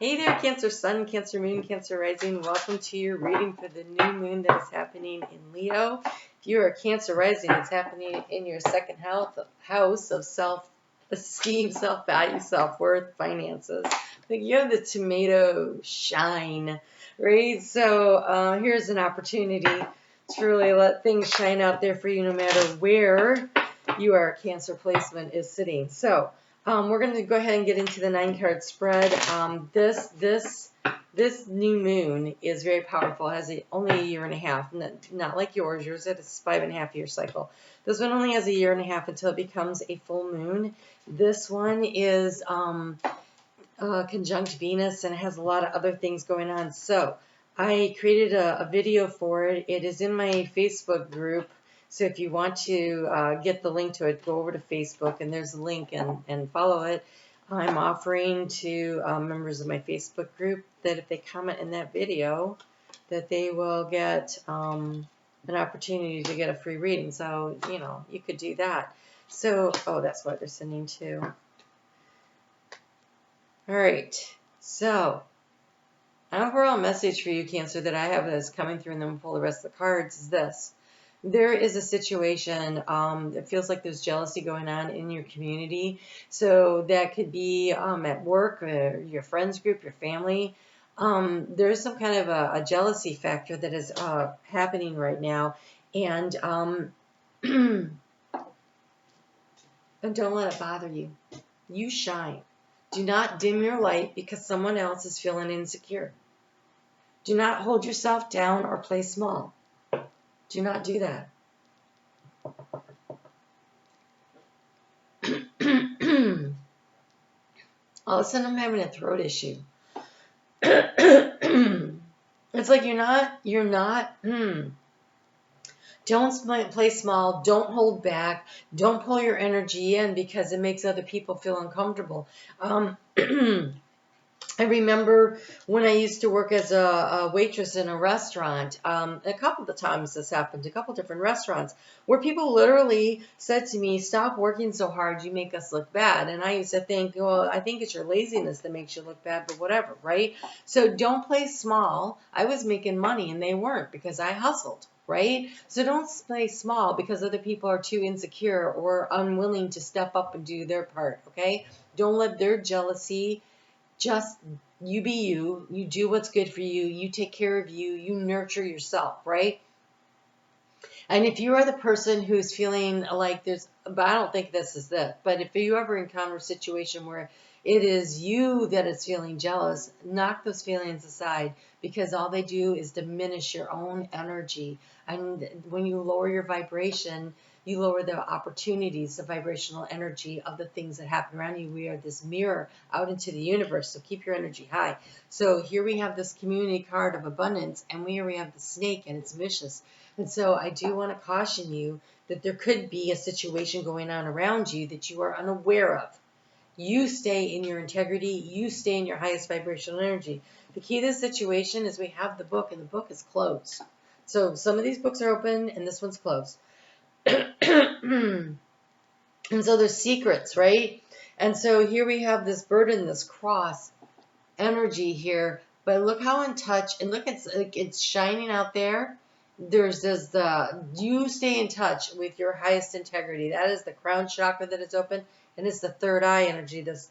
Hey there, Cancer Sun, Cancer Moon, Cancer Rising. Welcome to your reading for the new moon that is happening in Leo. If you are a Cancer Rising, it's happening in your second house of self-esteem, self-value, self-worth, finances. Like you have the tomato shine, right? So here's an opportunity to really let things shine out there for you no matter where your Cancer placement is sitting. So we're going to go ahead and get into the 9-card spread. This new moon is very powerful. It has only a year and a half, not like yours. Yours is a 5.5-year cycle. This one only has a year and a half until it becomes a full moon. This one is conjunct Venus and has a lot of other things going on. So I created a video for it. It is in my Facebook group. So if you want to get the link to it, go over to Facebook and there's a link and follow it. I'm offering to members of my Facebook group that if they comment in that video, that they will get an opportunity to get a free reading. So, you know, you could do that. So, oh, that's what they're sending too. All right. So, an overall message for you, Cancer, that I have that's coming through, and then we'll pull the rest of the cards, is this. There is a situation, it feels like there's jealousy going on in your community. So that could be at work, or your friends group, your family. There's some kind of a jealousy factor that is happening right now. And and don't let it bother you. You shine. Do not dim your light because someone else is feeling insecure. Do not hold yourself down or play small. Do not do that. All of a sudden I'm having a throat issue. It's like you're not. Don't play small. Don't hold back. Don't pull your energy in because it makes other people feel uncomfortable. I remember when I used to work as a waitress in a restaurant, a couple of times this happened, a couple different restaurants, where people literally said to me, stop working so hard, you make us look bad. And I used to think, well, I think it's your laziness that makes you look bad, but whatever, right? So don't play small. I was making money and they weren't because I hustled, right? So don't play small because other people are too insecure or unwilling to step up and do their part, okay? Don't let their jealousy. Just you be you, you do what's good for you, you take care of you, you nurture yourself, right? And if you are the person who's feeling like but I don't think this is it, but if you ever encounter a situation where it is you that is feeling jealous, knock those feelings aside because all they do is diminish your own energy. And when you lower your vibration, you lower the opportunities, the vibrational energy of the things that happen around you. We are this mirror out into the universe, so keep your energy high. So here we have this community card of abundance, and here we have the snake, and it's vicious. And so I do want to caution you that there could be a situation going on around you that you are unaware of. You stay in your integrity. You stay in your highest vibrational energy. The key to the situation is we have the book, and the book is closed. So some of these books are open, and this one's closed. And so there's secrets, right? And so here we have this burden, this cross energy here. But look how in touch, and look, it's shining out there. There's this, you stay in touch with your highest integrity. That is the crown chakra that is open, and it's the third eye energy, this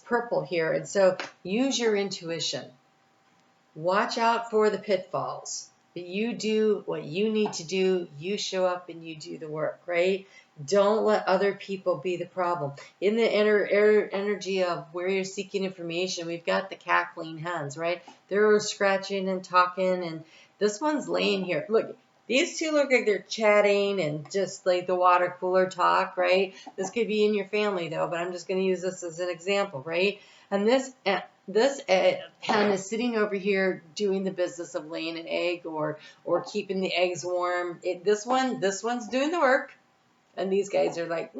purple here. And so use your intuition. Watch out for the pitfalls. But you do what you need to do. You show up and you do the work, right? Don't let other people be the problem. In the energy of where you're seeking information, we've got the cackling hens, right? They're scratching and talking, and this one's laying here. Look, these two look like they're chatting and just like the water cooler talk, right? This could be in your family, though, but I'm just going to use this as an example, right? And this hen is sitting over here doing the business of laying an egg or keeping the eggs warm. This one's doing the work, and these guys are like,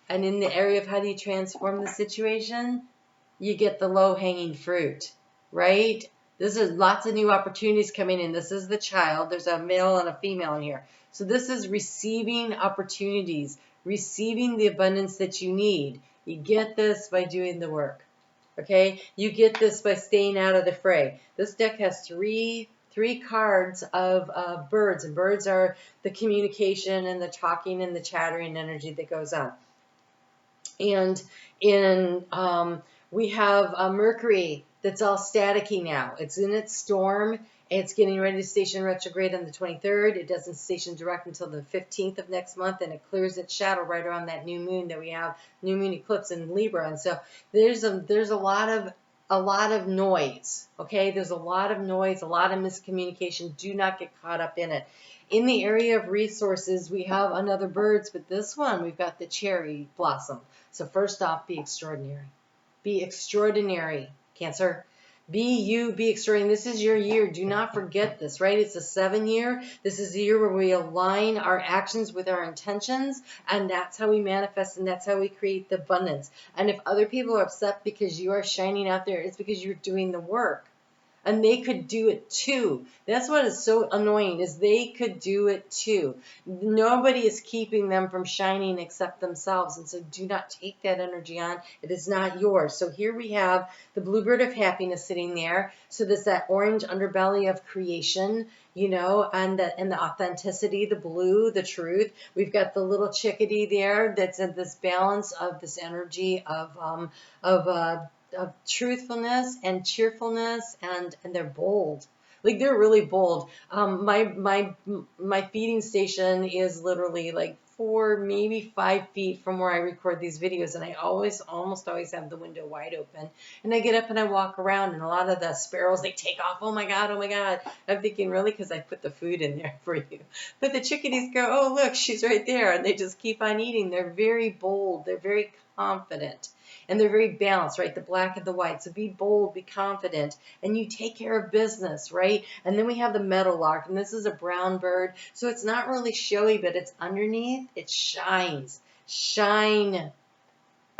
and in the area of how do you transform the situation, you get the low-hanging fruit, right? This is lots of new opportunities coming in. This is the child. There's a male and a female in here. So this is receiving opportunities, receiving the abundance that you need. You get this by doing the work. Okay? You get this by staying out of the fray. This deck has three cards of birds, and birds are the communication and the talking and the chattering energy that goes on. And we have Mercury that's all staticky now. It's in its storm. It's getting ready to station retrograde on the 23rd. It doesn't station direct until the 15th of next month, and it clears its shadow right around that new moon that we have, new moon eclipse in Libra. And so there's a lot of noise. Okay, there's a lot of noise, a lot of miscommunication. Do not get caught up in it. In the area of resources, we have another birds, but this one we've got the cherry blossom. So first off, be extraordinary. Be extraordinary, Cancer. Be you, be extraordinary. This is your year. Do not forget this, right? It's a 7-year. This is the year where we align our actions with our intentions, and that's how we manifest, and that's how we create the abundance. And if other people are upset because you are shining out there, it's because you're doing the work. And they could do it too. That's what is so annoying, is they could do it too. Nobody is keeping them from shining except themselves. And so do not take that energy on. It is not yours. So here we have the bluebird of happiness sitting there. So there's that orange underbelly of creation, you know, and the authenticity, the blue, the truth. We've got the little chickadee there that's in this balance of this energy of truthfulness and cheerfulness, and they're bold. Like, they're really bold. My feeding station is literally like 4, maybe 5 feet from where I record these videos, and I almost always have the window wide open. And I get up and I walk around, and a lot of the sparrows, they take off. Oh my God, oh my God. I'm thinking, really? Because I put the food in there for you. But the chickadees go, oh look, she's right there, and they just keep on eating. They're very bold. They're very confident. And they're very balanced, right? The black and the white. So be bold, be confident, and you take care of business, right? And then we have the meadowlark, and this is a brown bird. So it's not really showy, but it's underneath. It shines. Shine.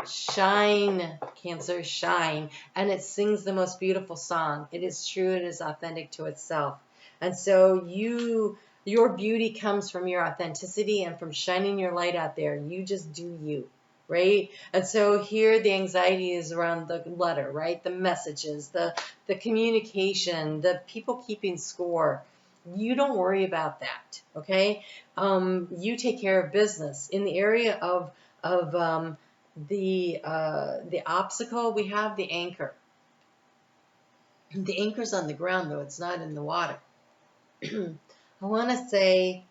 Shine, Cancer, shine. And it sings the most beautiful song. It is true. It is authentic to itself. And so your beauty comes from your authenticity and from shining your light out there. You just do you. Right? And so here the anxiety is around the letter, right? The messages, the communication, the people keeping score. You don't worry about that, okay? You take care of business. In the area of the obstacle, we have the anchor. The anchor's on the ground, though. It's not in the water. I want to say...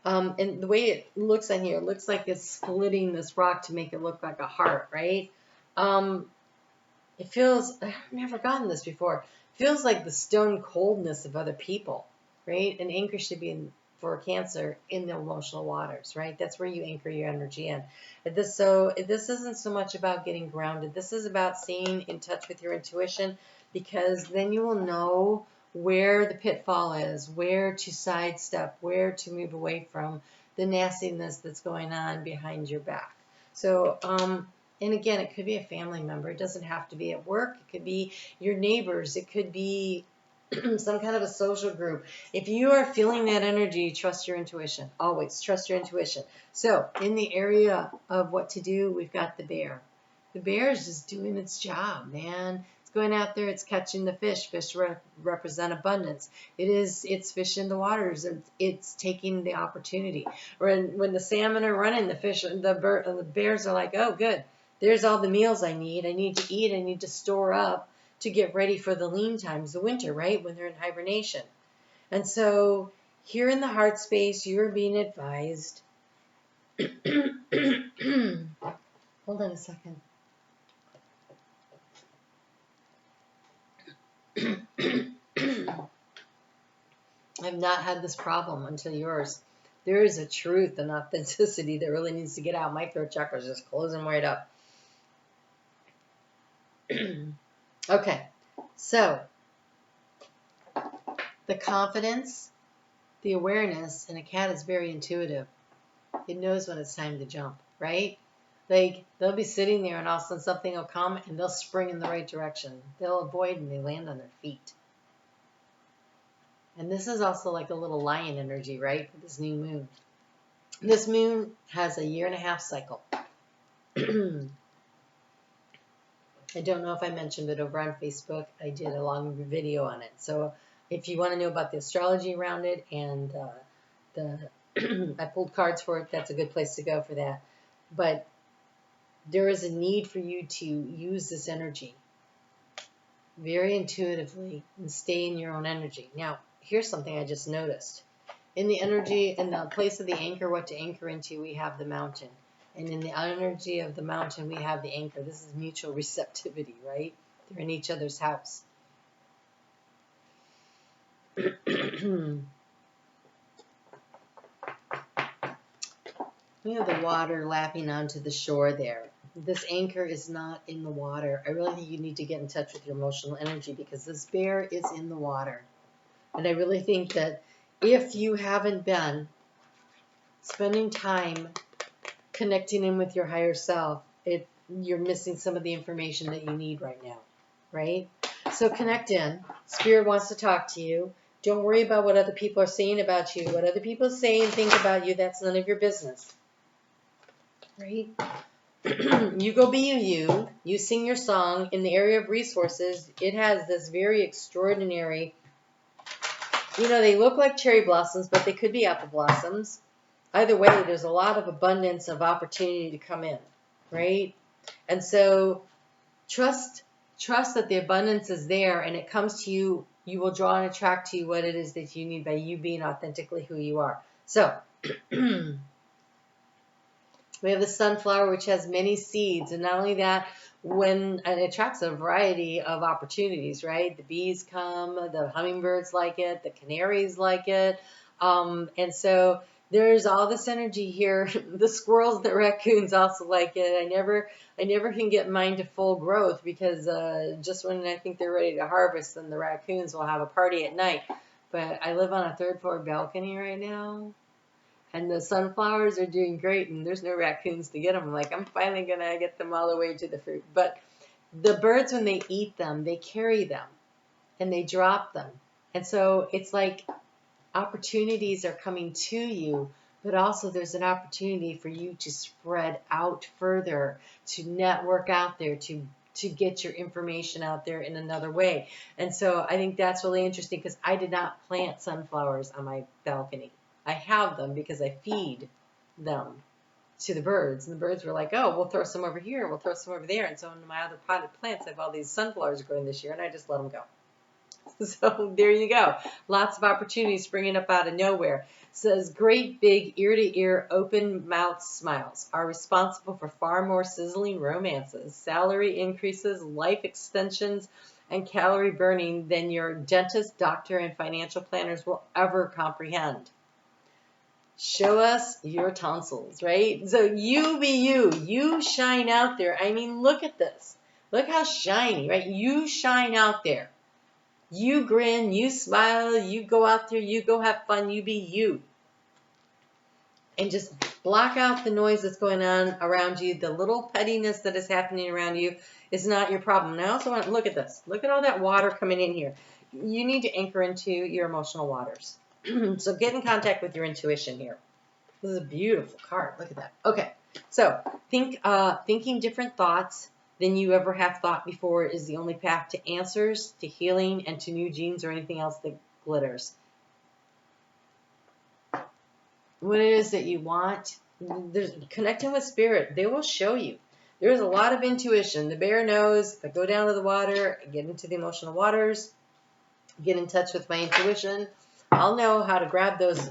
and the way it looks on here, it looks like it's splitting this rock to make it look like a heart, right? It feels, I've never gotten this before, it feels like the stone coldness of other people, right? An anchor should be for Cancer in the emotional waters, right? That's where you anchor your energy in. This isn't so much about getting grounded. This is about staying in touch with your intuition, because then you will know where the pitfall is, where to sidestep, where to move away from the nastiness that's going on behind your back. So, and again, it could be a family member. It doesn't have to be at work. It could be your neighbors. It could be some kind of a social group. If you are feeling that energy, trust your intuition. Always trust your intuition. So in the area of what to do, we've got the bear. The bear is just doing its job, man. Going out there, it's catching the fish. Fish represent abundance. It's fish in the waters. It's taking the opportunity. When the salmon are running, the bears are like, oh, good. There's all the meals I need. I need to eat. I need to store up to get ready for the lean times, the winter, right? When they're in hibernation. And so here in the heart space, you're being advised. Hold on a second. I've not had this problem until yours. There is a truth and authenticity that really needs to get out. My throat chakra is just closing right up. Okay, so the confidence, the awareness, and a cat is very intuitive. It knows when it's time to jump, right? Like, they'll be sitting there and all of a sudden something will come and they'll spring in the right direction. They'll avoid and they land on their feet. And this is also like a little lion energy, right? For this new moon. This moon has a 1.5-year cycle. I don't know if I mentioned it over on Facebook. I did a long video on it. So if you want to know about the astrology around it and the I pulled cards for it, that's a good place to go for that. But there is a need for you to use this energy very intuitively and stay in your own energy. Now, here's something I just noticed. In the energy, in the place of the anchor, what to anchor into, we have the mountain. And in the energy of the mountain, we have the anchor. This is mutual receptivity, right? They're in each other's house. We have the water lapping onto the shore there. This anchor is not in the water. I really think you need to get in touch with your emotional energy because this bear is in the water. And I really think that if you haven't been spending time connecting in with your higher self, you're missing some of the information that you need right now, right? So connect in. Spirit wants to talk to you. Don't worry about what other people are saying about you. What other people say and think about you, that's none of your business, right? You go be you. You sing your song. In the area of resources, it has this very extraordinary, they look like cherry blossoms, but they could be apple blossoms. Either way, there's a lot of abundance of opportunity to come in, right? And so trust that the abundance is there and it comes to you. You will draw and attract to you what it is that you need by you being authentically who you are. So we have the sunflower, which has many seeds. And not only that, and it attracts a variety of opportunities, right? The bees come, the hummingbirds like it, the canaries like it. And so there's all this energy here. The squirrels, the raccoons also like it. I never can get mine to full growth because just when I think they're ready to harvest, then the raccoons will have a party at night. But I live on a third floor balcony right now, and the sunflowers are doing great, and there's no raccoons to get them. I'm like, I'm finally going to get them all the way to the fruit. But the birds, when they eat them, they carry them, and they drop them. And so it's like opportunities are coming to you, but also there's an opportunity for you to spread out further, to network out there, to get your information out there in another way. And so I think that's really interesting because I did not plant sunflowers on my balcony. I have them because I feed them to the birds. And the birds were like, oh, we'll throw some over here, we'll throw some over there. And so in my other potted plants, I have all these sunflowers growing this year, and I just let them go. So there you go. Lots of opportunities springing up out of nowhere. It says, great big ear-to-ear open mouth smiles are responsible for far more sizzling romances, salary increases, life extensions, and calorie burning than your dentist, doctor, and financial planners will ever comprehend. Show us your tonsils, right? So you be you. You shine out there. I mean, look at this. Look how shiny, right? You shine out there. You grin, you smile, you go out there, you go have fun, you be you. And just block out the noise that's going on around you. The little pettiness that is happening around you is not your problem. And I also want to look at this. Look at all that water coming in here. You need to anchor into your emotional waters. So get in contact with your intuition here. This is a beautiful card. Look at that. Okay, so thinking different thoughts than you ever have thought before is the only path to answers, to healing, and to new genes or anything else that glitters. What it is that you want, connecting with spirit, they will show you. There's a lot of intuition. The bear knows if I go down to the water, I get into the emotional waters, get in touch with my intuition, I'll know how to grab those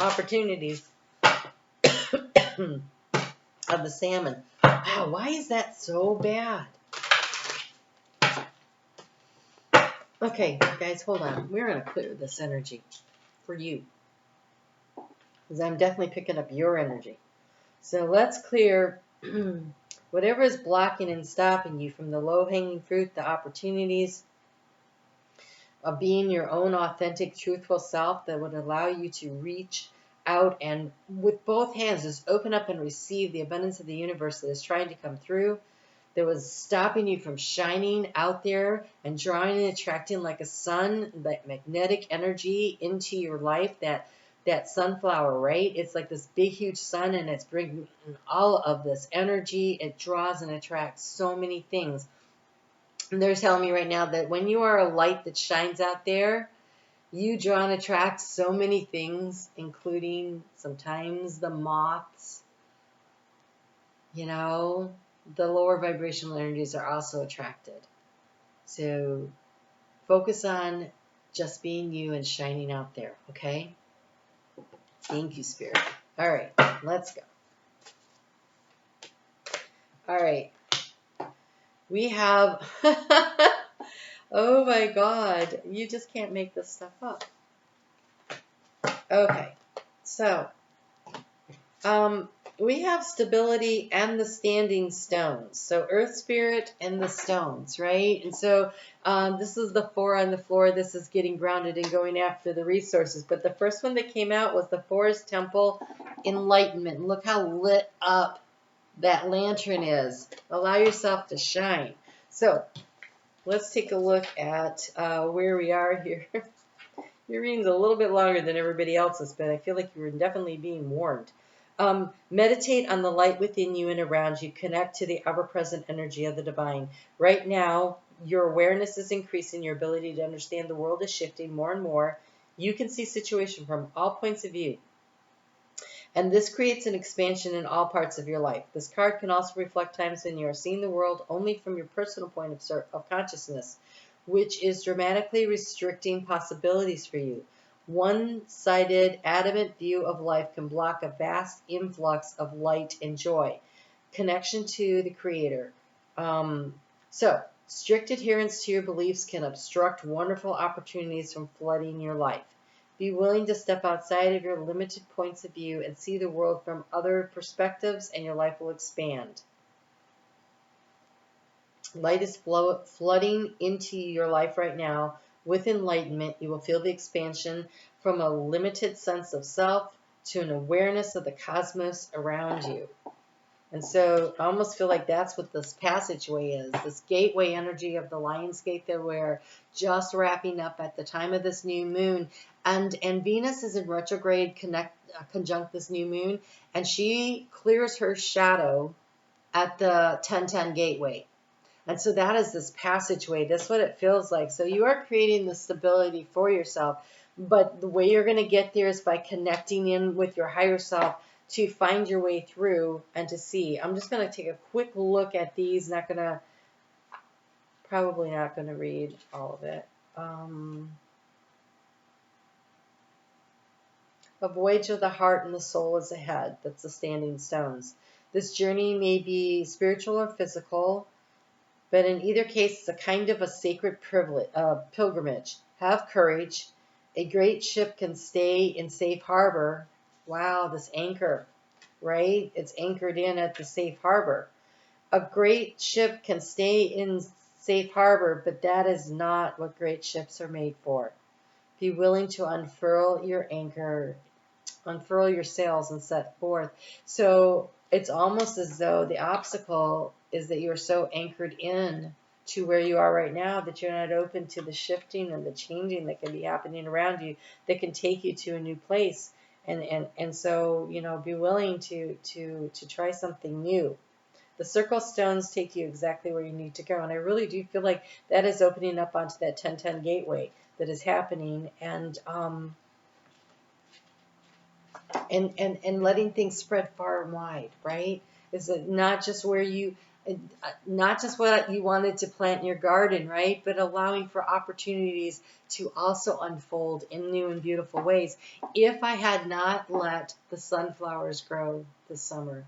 opportunities of the salmon. Wow, why is that so bad? Okay, guys, hold on. We're going to clear this energy for you, because I'm definitely picking up your energy. So let's clear whatever is blocking and stopping you from the low-hanging fruit, the opportunities of being your own authentic, truthful self that would allow you to reach out and with both hands just open up and receive the abundance of the universe that is trying to come through, that was stopping you from shining out there and drawing and attracting like a sun, that magnetic energy into your life that that sunflower, right? It's like this big, huge sun, and it's bringing all of this energy. It draws and attracts so many things. And they're telling me right now that when you are a light that shines out there, you draw and attract so many things, including sometimes the moths. You know, the lower vibrational energies are also attracted. So focus on just being you and shining out there, okay? Thank you, Spirit. All right, let's go. All right. We have, oh my God, you just can't make this stuff up. Okay, so we have stability and the standing stones. So Earth Spirit and the stones, right? And so this is the 4 on the floor. This is getting grounded and going after the resources. But the first one that came out was the Forest Temple Enlightenment. And look how lit up that lantern is. Allow yourself to shine. So let's take a look at where we are here. Your reading's a little bit longer than everybody else's, but I feel like you were definitely being warned. Meditate on the light within you and around you. Connect to the ever-present energy of the divine. Right now, your awareness is increasing. Your ability to understand the world is shifting more and more. You can see situation from all points of view. And this creates an expansion in all parts of your life. This card can also reflect times when you are seeing the world only from your personal point of consciousness, which is dramatically restricting possibilities for you. One-sided, adamant view of life can block a vast influx of light and joy. Connection to the Creator. So, strict adherence to your beliefs can obstruct wonderful opportunities from flooding your life. Be willing to step outside of your limited points of view and see the world from other perspectives, and your life will expand. Light is flooding into your life right now. With enlightenment, you will feel the expansion from a limited sense of self to an awareness of the cosmos around you. And so I almost feel like that's what this passageway is, this gateway energy of the Lion's Gate that we're just wrapping up at the time of this new moon. And Venus is in retrograde conjunct this new moon, and she clears her shadow at the 1010 gateway. And so that is this passageway. That's what it feels like. So you are creating the stability for yourself. But the way you're going to get there is by connecting in with your higher self to find your way through and to see. I'm just going to take a quick look at these. Probably not going to read all of it. A voyage of the heart and the soul is ahead. That's the standing stones. This journey may be spiritual or physical, but in either case, it's a kind of a sacred pilgrimage. Have courage. A great ship can stay in safe harbor. Wow, this anchor, right? It's anchored in at the safe harbor. A great ship can stay in safe harbor, but that is not what great ships are made for. Be willing to unfurl your anchor, unfurl your sails, and set forth. So it's almost as though the obstacle is that you're so anchored in to where you are right now that you're not open to the shifting and the changing that can be happening around you that can take you to a new place. And so, you know, be willing to try something new. The circle stones take you exactly where you need to go. And I really do feel like that is opening up onto that 1010 gateway that is happening, and letting things spread far and wide, right? Is it not just where you, not just what you wanted to plant in your garden, right? But allowing for opportunities to also unfold in new and beautiful ways. If I had not let the sunflowers grow this summer,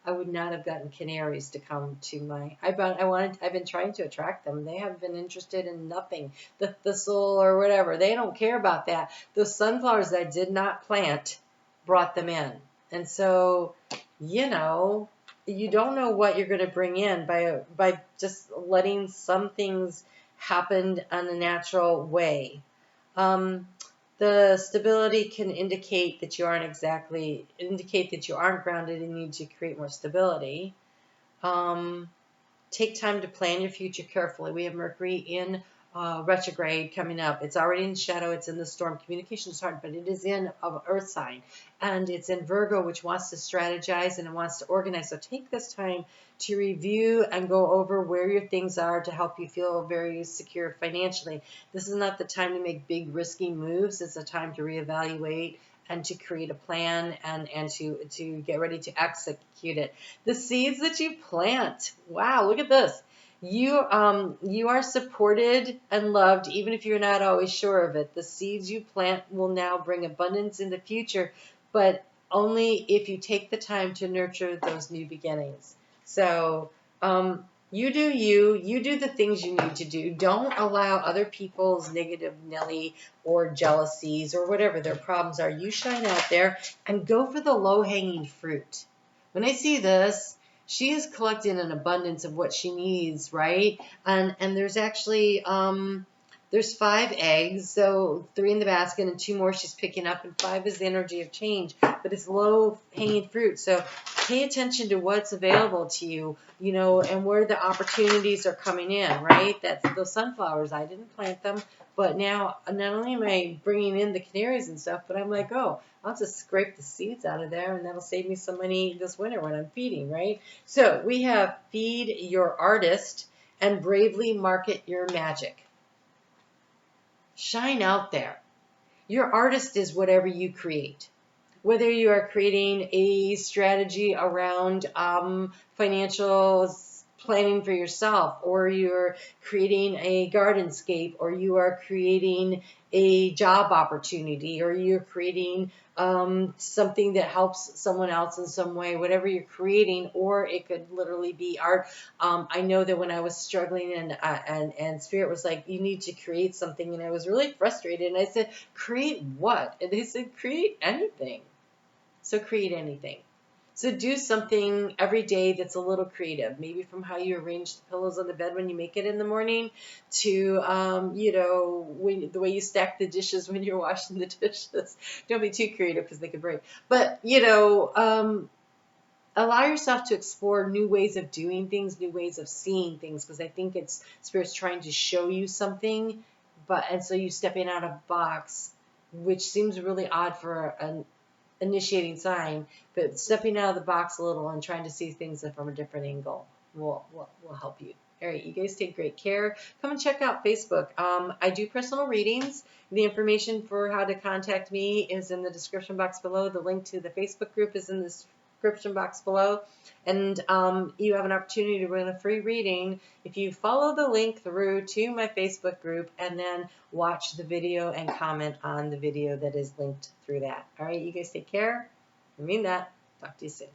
I would not have gotten canaries to come to my. I've been trying to attract them. They have been interested in nothing. The thistle or whatever. They don't care about that. The sunflowers that I did not plant brought them in. And so, you know, you don't know what you're going to bring in by just letting some things happen in a natural way. The stability can indicate that you aren't grounded and need to create more stability. Take time to plan your future carefully. We have Mercury in retrograde coming up. It's already in shadow. It's in the storm. Communication is hard, but it is in Earth sign, and it's in Virgo, which wants to strategize and it wants to organize. So take this time to review and go over where your things are to help you feel very secure financially. This is not the time to make big risky moves. It's a time to reevaluate and to create a plan and to get ready to execute it. The seeds that you plant. Wow, look at this. You are supported and loved, even if you're not always sure of it. The seeds you plant will now bring abundance in the future, but only if you take the time to nurture those new beginnings. So you do you. You do the things you need to do. Don't allow other people's negative Nelly or jealousies or whatever their problems are. You shine out there and go for the low-hanging fruit. When I see this, she is collecting an abundance of what she needs, right? And there's actually there's 5 eggs, so 3 in the basket and 2 more she's picking up, and 5 is the energy of change, but it's low hanging fruit. So pay attention to what's available to you, you know, and where the opportunities are coming in, right? That's those sunflowers. I didn't plant them, but now not only am I bringing in the canaries and stuff, but I'm like, oh, I'll just scrape the seeds out of there, and that'll save me some money this winter when I'm feeding, right? So we have feed your artist and bravely market your magic. Shine out there. Your artist is whatever you create. Whether you are creating a strategy around financial planning for yourself, or you're creating a gardenscape, or you are creating a job opportunity, or you're creating something that helps someone else in some way, whatever you're creating, or it could literally be art. I know that when I was struggling and Spirit was like, you need to create something, and I was really frustrated, and I said, create what? And they said, create anything. So create anything. So do something every day that's a little creative, maybe from how you arrange the pillows on the bed when you make it in the morning to, you know, the way you stack the dishes when you're washing the dishes. Don't be too creative because they could break. But, you know, allow yourself to explore new ways of doing things, new ways of seeing things, because I think it's Spirit's trying to show you something, and so you stepping out of a box, which seems really odd for an initiating sign, but stepping out of the box a little and trying to see things from a different angle will help you. All right, you guys take great care. Come and check out Facebook. I do personal readings. The information for how to contact me is in the description box below. The link to the Facebook group is in the description box below. And you have an opportunity to win a free reading if you follow the link through to my Facebook group and then watch the video and comment on the video that is linked through that. All right, you guys take care. I mean that. Talk to you soon.